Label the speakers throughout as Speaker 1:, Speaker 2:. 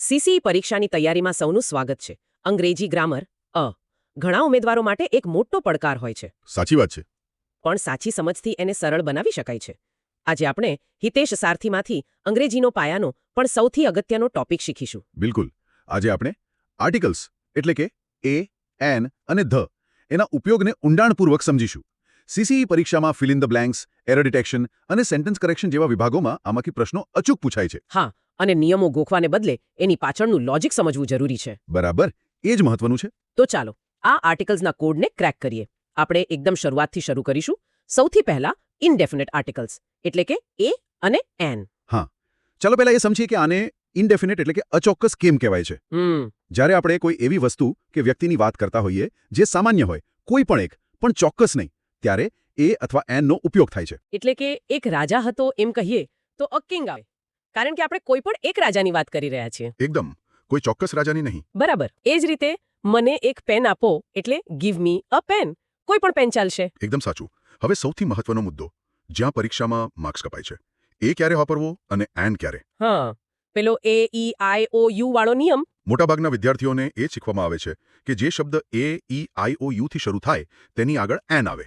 Speaker 1: CCE પરીક્ષાની તૈયારીમાં સૌનું સ્વાગત છે. અંગ્રેજી ગ્રામર ઘણા ઉમેદવારો માટે એક મોટો પડકાર હોય છે.
Speaker 2: સાચી વાત છે.
Speaker 1: પણ સાચી સમજથી એને સરળ બનાવી શકાય છે. આજે આપણે હિતેશ સારથીમાંથી અંગ્રેજીનો પાયાનો પણ સૌથી અગત્યનો ટોપિક શીખીશું.
Speaker 2: બિલકુલ. આજે આપણે આર્ટિકલ્સ એટલે કે એ, એન અને ધ એના ઉપયોગને ઊંડાણપૂર્વક સમજીશું. સીસીઈ પરીક્ષામાં fill in the blanks, error detection અને સેન્ટેન્સ કરેક્શન જેવા વિભાગોમાં આમાંથી પ્રશ્નો અચૂક પૂછાય છે.
Speaker 1: હા, અને નિયમો ગોખવાને બદલે એની પાછળનું લોજિક સમજવું જરૂરી છે.
Speaker 2: બરાબર, એ જ મહત્વનું છે.
Speaker 1: તો ચાલો આ આર્ટિકલ્સના કોડને ક્રેક કરીએ. આપણે એકદમ શરૂઆતથી શરૂ કરીશું. સૌથી પહેલા ઇનડેફિનેટ આર્ટિકલ્સ એટલે કે એ અને એન.
Speaker 2: હા, ચાલો પહેલા એ સમજીએ કે આને ઇનડેફિનેટ એટલે કે અચોક્કસ કેમ કહેવાય છે. જ્યારે આપણે કોઈ એવી વસ્તુ કે વ્યક્તિની વાત કરતા હોઈએ જે સામાન્ય હોય, કોઈ પણ એક, પણ ચોક્કસ નહીં, ત્યારે એ અથવા એનનો ઉપયોગ થાય છે.
Speaker 1: એટલે કે એક રાજા હતો એમ કહીએ તો અ કિંગ આવે, કારણ કે આપણે કોઈ પણ એક રાજાની વાત કરી રહ્યા છીએ.
Speaker 2: એકદમ, કોઈ ચોક્કસ રાજાની નહીં.
Speaker 1: બરાબર. એ જ રીતે મને એક પેન આપો એટલે ગીવ મી અ પેન. કોઈ પણ પેન ચાલશે.
Speaker 2: એકદમ સાચું. હવે સૌથી મહત્વનો મુદ્દો, જ્યાં પરીક્ષામાં માર્ક્સ કપાય છે, એ ક્યારે વાપરવો અને એન ક્યારે.
Speaker 1: હા, પેલો એ ઈ આઈ ઓ યુ વાળો નિયમ.
Speaker 2: મોટાભાગના વિદ્યાર્થીઓને એ શીખવામાં આવે છે કે જે શબ્દ એ ઈ આઈ ઓ યુ થી શરૂ થાય તેની આગળ એન આવે.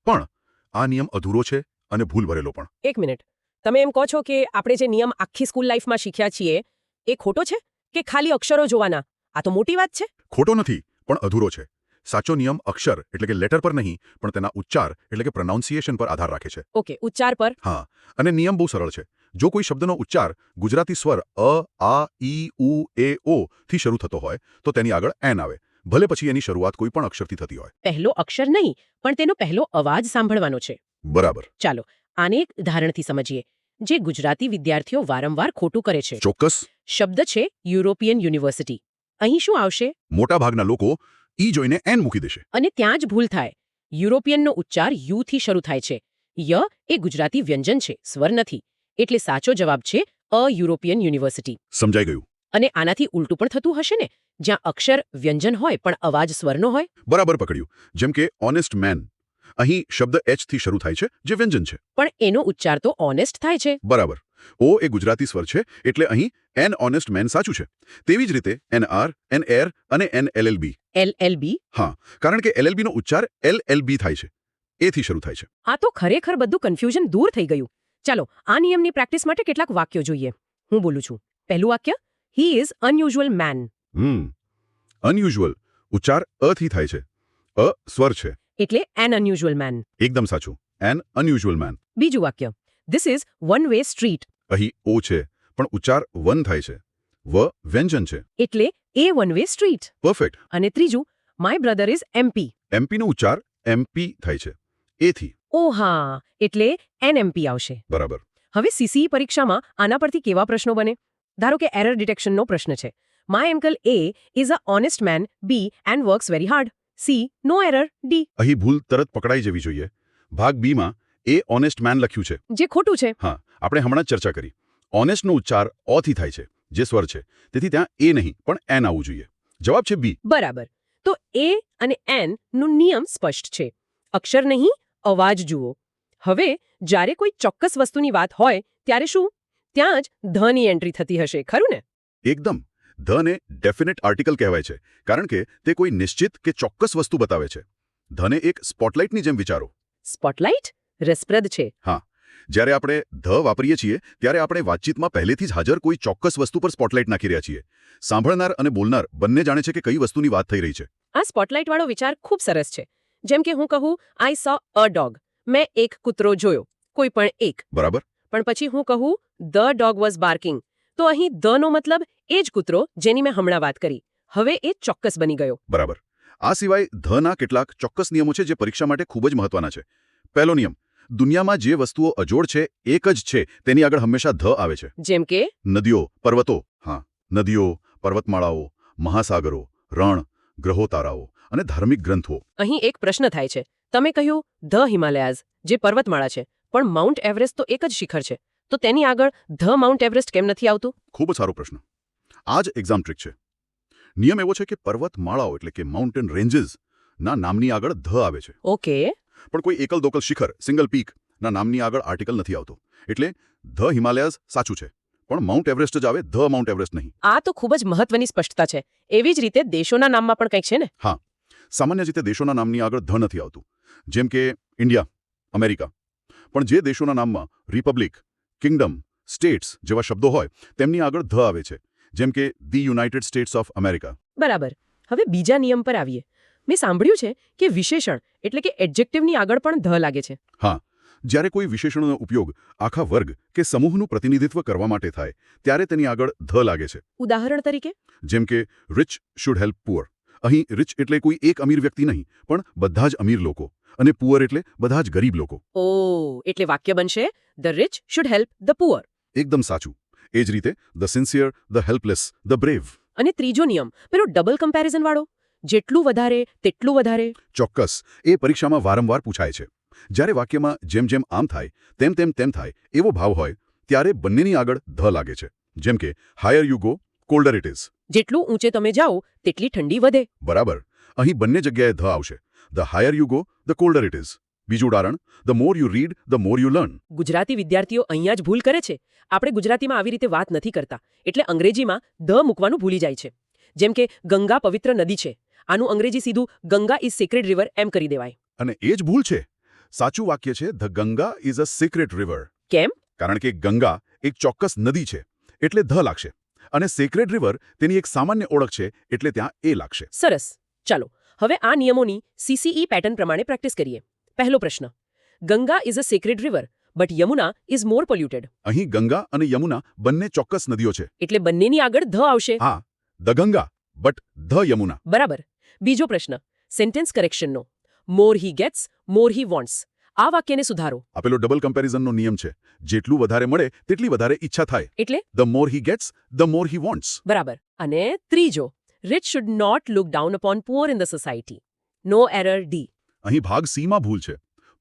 Speaker 2: પણ આ નિયમ અધૂરો છે અને ભૂલ ભરેલો પણ.
Speaker 1: એક મિનિટ, તમે એમ કહો છો કે આપણે જે નિયમ આખી સ્કૂલ લાઈફમાં શીખ્યા છીએ એ ખોટો છે કે ખાલી અક્ષરો જોવાના? આ તો મોટી વાત છે.
Speaker 2: ખોટો નથી, પણ અધૂરો છે. સાચો નિયમ અક્ષર એટલે કે લેટર પર નહીં, પણ તેના ઉચ્ચાર એટલે કે પ્રોનાઉન્સિએશન પર આધાર રાખે છે.
Speaker 1: ઓકે, ઉચ્ચાર પર.
Speaker 2: હા, અને નિયમ બહુ સરળ છે. જો કોઈ શબ્દનો ઉચ્ચાર ગુજરાતી સ્વર અ, આ, ઈ, ઉ, એ, ઓ થી શરૂ થતો હોય તો તેની આગળ એન આવે, ભલે પછી એની શરૂઆત કોઈ પણ અક્ષરથી થતી હોય.
Speaker 1: પહેલો અક્ષર નહીં, પણ તેનો પહેલો અવાજ સાંભળવાનો છે.
Speaker 2: બરાબર.
Speaker 1: ચાલો આને એક ઉદાહરણથી સમજીએ, જે ગુજરાતી વિદ્યાર્થીઓ વારંવાર ખોટું કરે છે.
Speaker 2: ચોક્કસ.
Speaker 1: શબ્દ છે યુરોપિયન યુનિવર્સિટી. અહીં શું આવશે?
Speaker 2: મોટાભાગના લોકો ઈ જોઈને એન મૂકી દેશે.
Speaker 1: અને ત્યાં જ ભૂલ થાય. યુરોપિયનનો ઉચ્ચાર યુ થી શરૂ થાય છે. ય એ ગુજરાતી વ્યંજન છે, સ્વર નથી. એટલે સાચો જવાબ છે અ યુરોપિયન યુનિવર્સિટી.
Speaker 2: સમજાઈ ગયું.
Speaker 1: અને આનાથી ઉલટું પણ થતું હશે ને, જ્યાં અક્ષર વ્યંજન હોય પણ અવાજ સ્વરનો હોય.
Speaker 2: બરાબર પકડ્યું. જેમ કે ઓનેસ્ટ મેન, અહીં શબ્દ એચ થી શરૂ થાય છે જે વ્યંજન છે,
Speaker 1: પણ એનો ઉચ્ચાર તો ઓનેસ્ટ થાય છે.
Speaker 2: બરાબર. ઓ એ ગુજરાતી સ્વર છે એટલે અહીં એન ઓનેસ્ટ મેન સાચું છે. તેવી જ રીતે એન આર, એન એર અને એન એલએલબી.
Speaker 1: એલએલબી?
Speaker 2: હા, કારણ કે એલએલબી નો ઉચ્ચાર એલએલબી થાય છે, એ થી શરૂ થાય છે.
Speaker 1: આ તો ખરેખર બધું કન્ફ્યુઝન દૂર થઈ ગયું. ચાલો આ નિયમની પ્રેક્ટિસ માટે કેટલાક વાક્યો જોઈએ. હું બોલું છું. પહેલું વાક્ય, he is unusual man.
Speaker 2: Unusual ઉચ્ચાર અ થી થાય છે. અ સ્વર છે
Speaker 1: એટલે એન અનયુઝ્યુઅલ મેન.
Speaker 2: એકદમ સાચું. An unusual man.
Speaker 1: બીજું વાક્ય, this is one way street.
Speaker 2: અહીં ઓ છે પણ ઉચ્ચાર વન થાય છે. વ વ્યંજન છે
Speaker 1: એટલે a one way street.
Speaker 2: Perfect.
Speaker 1: અને ત્રીજું, my brother is MP.
Speaker 2: MP નો ઉચ્ચાર એમપી થાય છે, એ થી.
Speaker 1: ઓ હા, એટલે એનએમપી આવશે.
Speaker 2: બરાબર.
Speaker 1: હવે સીસીઈ પરીક્ષામાં આના પરથી કેવા પ્રશ્નો બને? ધારો કે એરર ડિટેક્શનનો પ્રશ્ન છે. My uncle A is a honest man B and works very hard. C no error. D.
Speaker 2: અહીં ભૂલ તરત પકડાઈ જવી જોઈએ. ભાગ બી માં એ ઓનેસ્ટ મેન લખ્યું છે,
Speaker 1: જે ખોટું છે.
Speaker 2: હા, આપણે હમણાં જ ચર્ચા કરી. ઓનેસ્ટનો ઉચ્ચાર ઓ થી થાય છે, જે સ્વર છે, તેથી ત્યાં એ નહીં પણ એન આવવું જોઈએ. જવાબ છે બી.
Speaker 1: બરાબર. તો એ અને એન નું નિયમ સ્પષ્ટ છે. અક્ષર નહીં, અવાજ જુઓ. હવે જ્યારે કોઈ ચોક્કસ વસ્તુની વાત હોય ત્યારે શું? ત્યાં જ ધની એન્ટ્રી થતી હશે, ખરું ને?
Speaker 2: એકદમ. ધ ને ડેફિનેટ આર્ટિકલ કહેવાય છે કારણ કે તે કોઈ નિશ્ચિત કે ચોક્કસ વસ્તુ બતાવે છે. ધને એક સ્પોટલાઇટની જેમ વિચારો.
Speaker 1: સ્પોટલાઇટ રસપ્રદ છે.
Speaker 2: હા, જ્યારે આપણે ધ વાપરીએ છીએ ત્યારે આપણે વાતચીતમાં પહેલેથી જ હાજર કોઈ ચોક્કસ વસ્તુ પર સ્પોટલાઇટ નાખી રહ્યા છીએ. સાંભળનાર અને બોલનાર બંને જાણે છે કે કઈ વસ્તુની વાત થઈ રહી છે.
Speaker 1: આ સ્પોટલાઇટ વાળો વિચાર ખૂબ સરસ છે. જેમ કે હું કહું, આઈ સો અ ડોગ. મેં એક કૂતરો જોયો, કોઈ પણ એક.
Speaker 2: બરાબર.
Speaker 1: પણ પછી હું કહું, ધ ડોગ વોઝ બાર્કિંગ, તો અહીં ધ નો મતલબ એ જ કૂતરો જેની મેં હમણાં વાત કરી. હવે એ ચોક્કસ બની ગયો.
Speaker 2: બરાબર. આ સિવાય ધના કેટલાક ચોક્કસ નિયમો છે જે પરીક્ષા માટે ખૂબ જ મહત્વના છે. પહેલો નિયમ, દુનિયામાં જે વસ્તુઓ અજોડ છે, એક જ છે, તેની આગળ હંમેશા ધ આવે છે.
Speaker 1: જેમ કે
Speaker 2: નદીઓ, પર્વતો, હા, નદીઓ, પર્વતમાળાઓ, મહાસાગરો, રણ, ગ્રહો, તારાઓ અને ધાર્મિક ગ્રંથો.
Speaker 1: અહીં એક પ્રશ્ન થાય છે. તમે કહ્યું ધ હિમાલયાઝ, જે પર્વતમાળા છે, પણ માઉન્ટ એવરેસ્ટ તો એક જ શિખર છે, તો તેની આગળ ધ માઉન્ટ એવરેસ્ટ કેમ નથી આવતું?
Speaker 2: ખૂબ જ સારો પ્રશ્ન. આ જ એક્ઝામ ટ્રિક છે. નિયમ એવો છે કે પર્વતમાળાઓ એટલે કે માઉન્ટેન રેન્જીસ ના નામની આગળ ધ આવે છે.
Speaker 1: ઓકે.
Speaker 2: પણ કોઈ એકલ દોકલ શિખર, સિંગલ પીક ના નામની આગળ આર્ટિકલ નથી આવતો. એટલે ધ હિમાલયાઝ સાચું છે, પણ માઉન્ટ એવરેસ્ટ જ આવે, ધ માઉન્ટ એવરેસ્ટ નહીં.
Speaker 1: આ તો ખૂબ જ મહત્વની સ્પષ્ટતા છે. એવી જ રીતે દેશોના નામમાં પણ કંઈક છે ને.
Speaker 2: સામાન્ય રીતે દેશોના નામની આગળ ધ નથી આવતું, જેમ કે ઇન્ડિયા, અમેરિકા. પણ જે દેશોના નામમાં રિપબ્લિક, કિંગડમ, સ્ટેટ્સ જેવા શબ્દો હોય તેમની આગળ ધ આવે છે, જેમ કે the United states of America.
Speaker 1: બરાબર. હવે બીજા નિયમ પર આવીએ. મેં સાંભળ્યું છે કે વિશેષણ એટલે કે એડજેક્ટિવની આગળ પણ ધ લાગે છે.
Speaker 2: જ્યારે કોઈ વિશેષણનો ઉપયોગ આખા વર્ગ કે સમૂહનું પ્રતિનિધિત્વ કરવા માટે થાય ત્યારે તેની આગળ ધ લાગે છે.
Speaker 1: ઉદાહરણ તરીકે
Speaker 2: જેમ કે રિચ શુડ હેલ્પ પુઅર. અહીં રિચ એટલે કોઈ એક અમીર વ્યક્તિ નહીં, પણ બધા જ અમીર લોકો, અને પુઅર એટલે બધા જ ગરીબ લોકો.
Speaker 1: એટલે વાક્ય બનશે the rich should help the poor.
Speaker 2: એકદમ સાચું. એ જ રીતે the sincere, the helpless, the brave.
Speaker 1: અને ત્રીજો નિયમ પેલો ડબલ કમ્પેરિઝન વાળો, જેટલું વધારે તેટલું વધારે.
Speaker 2: ચોક્કસ. એ પરીક્ષામાં વારંવાર પૂછાય છે. જ્યારે વાક્યમાં જેમ જેમ આમ થાય તેમ તેમ તેમ થાય એવો ભાવ હોય ત્યારે બંનેની આગળ ધ લાગે છે. જેમ કે higher you go, colder it is.
Speaker 1: જેટલું ઊંચે તમે જાઓ તેટલી ઠંડી વધે.
Speaker 2: બરાબર. અહીં બંને જગ્યાએ ધ આવશે. The higher you go, the colder it is. બીજું ઉદાહરણ, the more you read, the more you learn.
Speaker 1: Gujarati વિદ્યાર્થીઓ અહીંયા જ ભૂલ કરે છે. આપણે ગુજરાતીમાં આવી રીતે વાત નથી કરતા, એટલે અંગ્રેજીમાં ધ મૂકવાનું ભૂલી જાય છે. જેમ કે ગંગા પવિત્ર નદી છે, આનું અંગ્રેજી સીધું ગંગા ઇઝ સિક્રેટ રિવર એમ કરી દેવાય.
Speaker 2: અને એ જ ભૂલ છે. સાચું વાક્ય છે the Ganga is a secret river.
Speaker 1: કેમ?
Speaker 2: કારણ કે ગંગા એક ચોક્કસ નદી છે એટલે ધ લાગશે, અને સિક્રેટ રિવર તેની એક સામાન્ય ઓળખ છે એટલે ત્યાં એ લાગશે.
Speaker 1: સરસ. ચાલો હવે આ નિયમોની CCE પેટર્ન પ્રમાણે પ્રેક્ટિસ કરીએ. પહેલો પ્રશ્ન, Ganga is a secret river but Yamuna is more polluted.
Speaker 2: અહીં ગંગા અને યમુના બંને ચોક્કસ નદીઓ છે.
Speaker 1: એટલે બંનેની આગળ ધ આવશે.
Speaker 2: હા, the Ganga but the Yamuna.
Speaker 1: બરાબર. બીજો પ્રશ્ન, સેન્ટેન્સ કરેક્શનનો. More he gets, more he wants. આ વાક્યને સુધારો.
Speaker 2: આપેલો ડબલ કમ્પેરિઝનનો નિયમ છે. જેટલું વધારે મળે તેટલી વધારે ઈચ્છા થાય.
Speaker 1: એટલે
Speaker 2: the more he gets, the more he wants.
Speaker 1: બરાબર. અને ત્રીજો, rich should not look down upon poor in the society. No error D.
Speaker 2: અહીં ભાગ સી માં ભૂલ છે.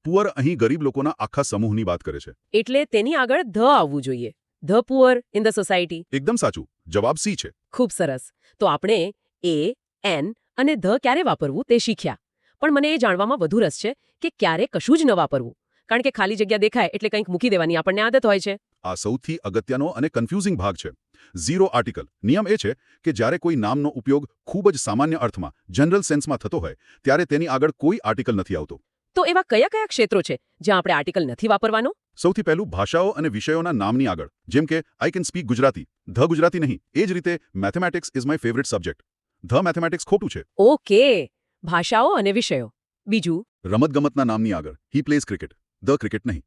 Speaker 2: પુઅર અહીં ગરીબ લોકોના આખા સમૂહની વાત કરે છે.
Speaker 1: એટલે તેની આગળ ધ આવવું જોઈએ. The poor in the society.
Speaker 2: એકદમ સાચું. જવાબ સી છે.
Speaker 1: ખૂબ સરસ. તો આપણે એ, એન અને ધ ક્યારે વાપરવું તે શીખ્યા. પણ મને એ જાણવામાં વધુ રસ છે કે ક્યારે કશું જ ન વાપરવું. કારણ કે ખાલી જગ્યા દેખાય એટલે કંઈક મૂકી દેવાની આપણને આદત હોય છે.
Speaker 2: આ સૌથી અગત્યનો અને કન્ફ્યુઝિંગ ભાગ છે. Zero article. નિયમ એ છે કે જ્યારે કોઈ નામનો ઉપયોગ ખૂબ જ સામાન્ય અર્થમાં, જનરલ સેન્સમાં થતો હોય ત્યારે તેની આગળ કોઈ આર્ટિકલ નથી આવતો.
Speaker 1: તો એવા કયા કયા ક્ષેત્રો છે જ્યાં આપણે આર્ટિકલ નથી વાપરવાનો?
Speaker 2: સૌથી પહેલું ભાષાઓ અને વિષયોના નામની આગળ. જેમ કે I can speak Gujarati, the Gujarati નહીં. એ જ રીતે mathematics is my favourite subject, the mathematics ખોટું છે.
Speaker 1: ઓકે, ભાષાઓ અને વિષયો. બીજું,
Speaker 2: રમતગમતના નામની આગળ હી પ્લેઝ ક્રિકેટ, ધ ક્રિકેટ નહીં.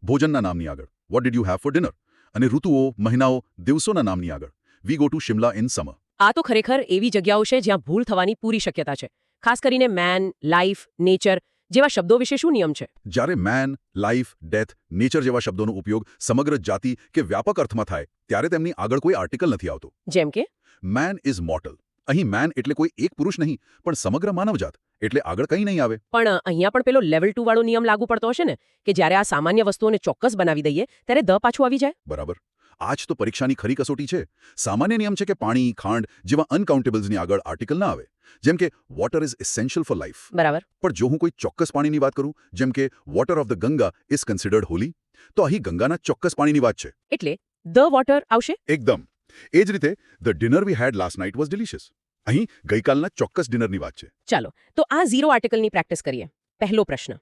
Speaker 2: ભોજનના નામની આગળ what did you have for dinner. અને ઋતુઓ, મહિનાઓ, દિવસોના નામની આગળ we go to Shimla in summer.
Speaker 1: આ તો ખરેખર એવી જગ્યાઓ છે જ્યાં ભૂલ થવાની પૂરી શક્યતા છે. ખાસ કરીને મેન, લાઈફ, નેચર જેવા શબ્દો વિશે શું નિયમ છે?
Speaker 2: જ્યારે મેન, લાઈફ, ડેથ, નેચર જેવા શબ્દોનો ઉપયોગ સમગ્ર જાતિ કે વ્યાપક અર્થમાં થાય ત્યારે તેમની આગળ કોઈ આર્ટિકલ નથી આવતો.
Speaker 1: જેમ કે
Speaker 2: મેન ઇઝ મોર્ટલ. અહીં મેન એટલે કોઈ એક પુરુષ નહીં, પણ સમગ્ર માનવજાત, એટલે આગળ કંઈ નહીં આવે.
Speaker 1: પણ અહીંયા પણ પેલો લેવલ 2 વાળો નિયમ લાગુ પડતો હશે ને, કે જ્યારે આ સામાન્ય વસ્તુઓને ચોક્કસ બનાવી દઈએ ત્યારે ધ પાછું આવી જાય.
Speaker 2: બરાબર. આ જ તો પરીક્ષાની ખરી કસોટી છે. સામાન્ય નિયમ છે કે પાણી, ખાંડ જેવા અનકાઉન્ટેબલ્સની આગળ આર્ટિકલ ના આવે. જેમ કે water is essential four life.
Speaker 1: બરાબર.
Speaker 2: પણ જો હું કોઈ ચોક્કસ પાણીની વાત કરું, જેમ કે water of the Ganga is considered Holi, તો અહીં ગંગાના ચોક્કસ પાણીની વાત છે.
Speaker 1: એટલે ધ વોટર આવશે.
Speaker 2: એકદમ. એ જ રીતે the dinner we had last night was delicious. અહીં ગઈકાલના ચોક્કસ ડિનરની વાત છે.
Speaker 1: ચાલો તો આ ઝીરો આર્ટિકલની પ્રેક્ટિસ કરીએ. પહેલો પ્રશ્ન,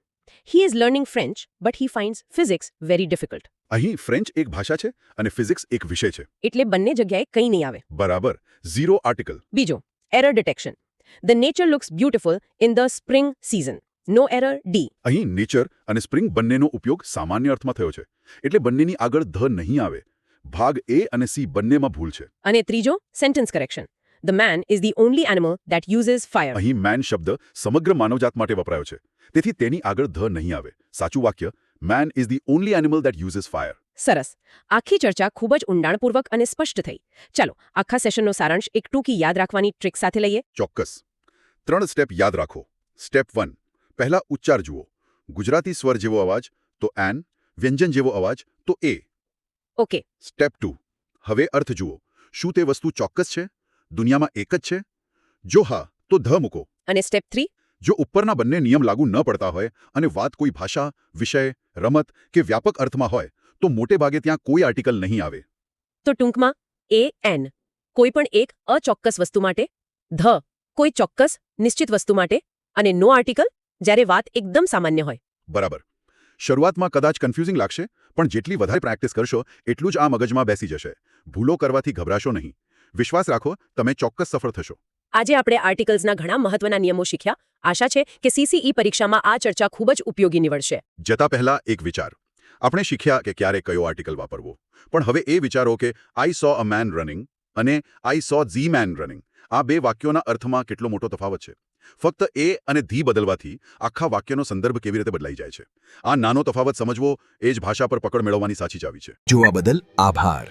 Speaker 1: he is learning French but he ફાઇન્ડ્સ physics very difficult.
Speaker 2: અહીં ફ્રેન્ચ એક ભાષા છે અને ફિઝિક્સ એક વિષય છે.
Speaker 1: એટલે બંને જગ્યાએ કંઈ નહીં આવે.
Speaker 2: બરાબર. Zero article.
Speaker 1: બીજો, error detection. The nature looks beautiful in the spring season. No error D.
Speaker 2: અહીં નેચર અને સ્પ્રિંગ બંનેનો ઉપયોગ સામાન્ય અર્થમાં થયો છે, એટલે બંનેની આગળ ધ નહીં આવે. ભાગ એ અને સી બંનેમાં ભૂલ છે.
Speaker 1: અને ત્રીજો, sentence correction. The main is the only animal that uses fire.
Speaker 2: અહીં મેન શબ્દ સમગ્ર માનવજાત માટે વપરાયો છે, તેથી તેની આગળ ધ નહીં આવે. સાચું વાક્ય, main is the only animal that uses fire.
Speaker 1: સરસ. આખી ચર્ચા ખૂબ જ ઊંડાણપૂર્વક અને સ્પષ્ટ થઈ. ચાલો આખા સેશનનો સારાંશ એક ટૂંકી યાદ રાખવાની ટ્રિક સાથે લઈએ.
Speaker 2: ચોક્કસ. 3 સ્ટેપ યાદ રાખો. સ્ટેપ 1, પહેલા ઉચ્ચાર જુઓ. ગુજરાતી સ્વર જેવો અવાજ તો એન, વ્યંજન જેવો અવાજ તો એ.
Speaker 1: ઓકે.
Speaker 2: સ્ટેપ 2, હવે અર્થ જુઓ. શું તે વસ્તુ ચોક્કસ છે? દુનિયામાં એક જ છે? જો હા તો ધ મૂકો.
Speaker 1: અને સ્ટેપ 3,
Speaker 2: જો ઉપરના બંને નિયમ લાગુ ન પડતા હોય અને વાત કોઈ ભાષા, વિષય, રમત કે વ્યાપક અર્થમાં હોય તો મોટે ભાગે ત્યાં કોઈ આર્ટિકલ નહીં આવે.
Speaker 1: તો ટૂંકમાં AN કોઈ પણ એક અચોક્કસ વસ્તુ માટે, ધ કોઈ ચોક્કસ નિશ્ચિત વસ્તુ માટે અને નો આર્ટિકલ જ્યારે વાત એકદમ સામાન્ય હોય.
Speaker 2: બરાબર. શરૂઆતમાં કદાચ કન્ફ્યુઝિંગ લાગશે, પણ જેટલી વધારે પ્રેક્ટિસ કરશો એટલું જ આ મગજમાં બેસી જશે. ભૂલો કરવાથી ગભરાશો નહીં. વિશ્વાસ રાખો, તમે ચોક્કસ સફળ થશો.
Speaker 1: આજે આપણે આર્ટિકલ્સના ઘણા મહત્વના નિયમો શીખ્યા. આશા છે કે CCE પરીક્ષામાં આ ચર્ચા ખૂબ જ ઉપયોગી નીવડશે.
Speaker 2: જતા પહેલા એક વિચાર. આપણે શીખ્યા કે ક્યારે કયો આર્ટિકલ વાપરવો. પણ હવે એ વિચારો કે આઈ સો અ મેન રનિંગ અને આઈ સો ધી મેન રનિંગ, આ બે વાક્યોના અર્થમાં કેટલો મોટો તફાવત છે. ફક્ત એ અને ધી બદલવાથી આખા વાક્યનો સંદર્ભ કેવી રીતે બદલાઈ જાય છે. આ નાનો તફાવત સમજવો એ જ ભાષા પર પકડ મેળવવાની સાચી ચાવી છે.
Speaker 3: જોવા બદલ આભાર.